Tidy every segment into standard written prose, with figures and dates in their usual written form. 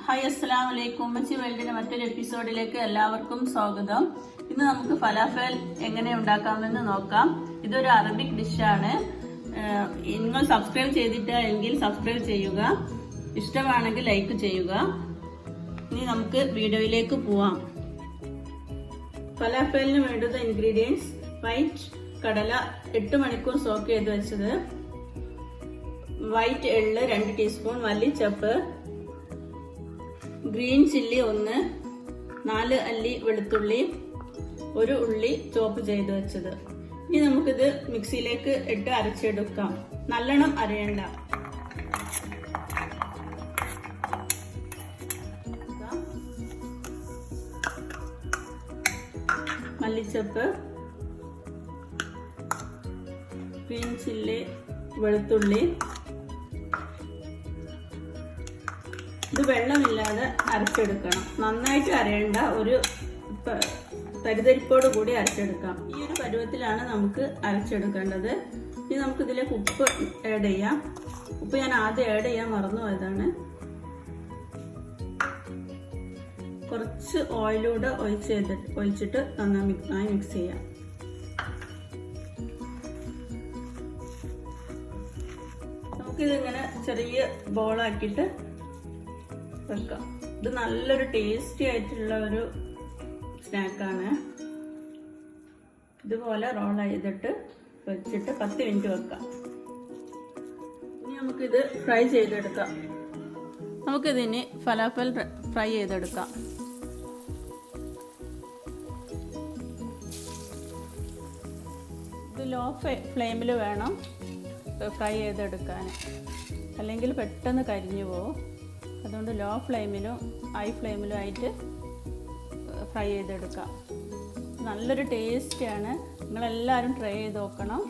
Hi അസ്സലാമു അലൈക്കും. മച്ചി വേൾഡിന്റെ മറ്റൊരു എപ്പിസോഡിലേക്ക് എല്ലാവർക്കും സ്വാഗതം. ഇന്ന് നമുക്ക് ഫലാഫൽ എങ്ങനെ ഉണ്ടാക്കാമെന്ന് നോക്കാം. ഇതൊരു അറബിക് ഡിഷാണ്. നിങ്ങൾ സബ്സ്ക്രൈബ് ചെയ്തിട്ടില്ലെങ്കിൽ സബ്സ്ക്രൈബ് ചെയ്യുക, ഇഷ്ടമാണെങ്കിൽ ലൈക്ക് ചെയ്യുക. ഇനി നമുക്ക് വീഡിയോയിലേക്ക് പോവാം. ഫലാഫലിന് വേണ്ടുന്ന ഇൻഗ്രീഡിയൻസ്: വൈറ്റ് കടല 8 മണിക്കൂർ സോക്ക് ചെയ്ത് വെച്ചത്, വൈറ്റ് എള്ള് 2 ടീസ്പൂൺ, മല്ലിച്ചപ്പ്, ഗ്രീൻ ചില്ലി 1, 4 അല്ലി വെളുത്തുള്ളി, 1 ഉള്ളി ചോപ്പ് ചെയ്ത് വെച്ചത്. ഇനി നമുക്കിത് മിക്സിയിലേക്ക് ഇട്ട് അരച്ചെടുക്കാം. നല്ലോണം അരയണ്ട. മല്ലിച്ചപ്പ്, ഗ്രീൻ ചില്ലി, വെളുത്തുള്ളി. ഇത് വെള്ളമില്ലാതെ അരച്ചെടുക്കണം. നന്നായിട്ട് അരയണ്ട, ഒരു തരിതരിപ്പോട് കൂടി അരച്ചെടുക്കാം. ഈ ഒരു പരുവത്തിലാണ് നമുക്ക് അരച്ചെടുക്കേണ്ടത്. ഇനി നമുക്ക് ഇതിലേക്ക് ഉപ്പ് ആഡ് ചെയ്യാം. ഉപ്പ് ഞാൻ ആദ്യം ആഡ് ചെയ്യാൻ മറന്നു പോയതാണ്. കുറച്ച് ഓയിലൂടെ ഒഴിച്ചിട്ട് നന്നായി മിക്സ് ചെയ്യാം. നമുക്കിതിങ്ങനെ ചെറിയ ബോളാക്കിയിട്ട് വെക്കാം. ഇത് നല്ലൊരു ടേസ്റ്റി ആയിട്ടുള്ള ഒരു സ്നാക്കാണ്. ഇതുപോലെ റോൾ ചെയ്തിട്ട് വെച്ചിട്ട് 10 മിനിറ്റ് വെക്കാം. ഇനി നമുക്കിത് ഫ്രൈ ചെയ്തെടുക്കാം. നമുക്കിതിന് ഫലാഫൽ ഫ്രൈ ചെയ്തെടുക്കാം. ഇത് ലോ ഫ്ലെയിമിൽ വേണം ഫ്രൈ ചെയ്തെടുക്കാൻ, അല്ലെങ്കിൽ പെട്ടെന്ന് കരിഞ്ഞു പോകും. അതുകൊണ്ട് ലോ ഫ്ലെയിമിലും ഹൈ ഫ്ലെയിമിലും ആയിട്ട് ഫ്രൈ ചെയ്തെടുക്കാം. നല്ലൊരു ടേസ്റ്റാണ്. നിങ്ങളെല്ലാവരും ട്രൈ ചെയ്ത് നോക്കണം.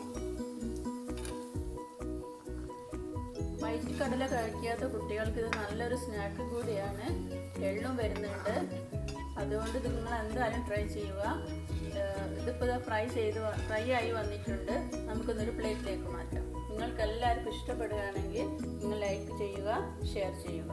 വൈറ്റ് കടല കഴിക്കാത്ത കുട്ടികൾക്ക് ഇത് നല്ലൊരു സ്നാക്ക് കൂടിയാണ്. എള്ളും വരുന്നുണ്ട്. അതുകൊണ്ട് ഇത് നിങ്ങൾ എന്തായാലും ട്രൈ ചെയ്യുക. ഇതിപ്പോൾ ഫ്രൈ ആയി വന്നിട്ടുണ്ട്. നമുക്കിതൊരു പ്ലേറ്റിലേക്ക് മാറ്റാം. നിങ്ങൾക്ക് എല്ലാവർക്കും ഇഷ്ടപ്പെടുകയാണെങ്കിൽ നിങ്ങൾ ലൈക്ക് ചെയ്യുക, ഷെയർ ചെയ്യുക.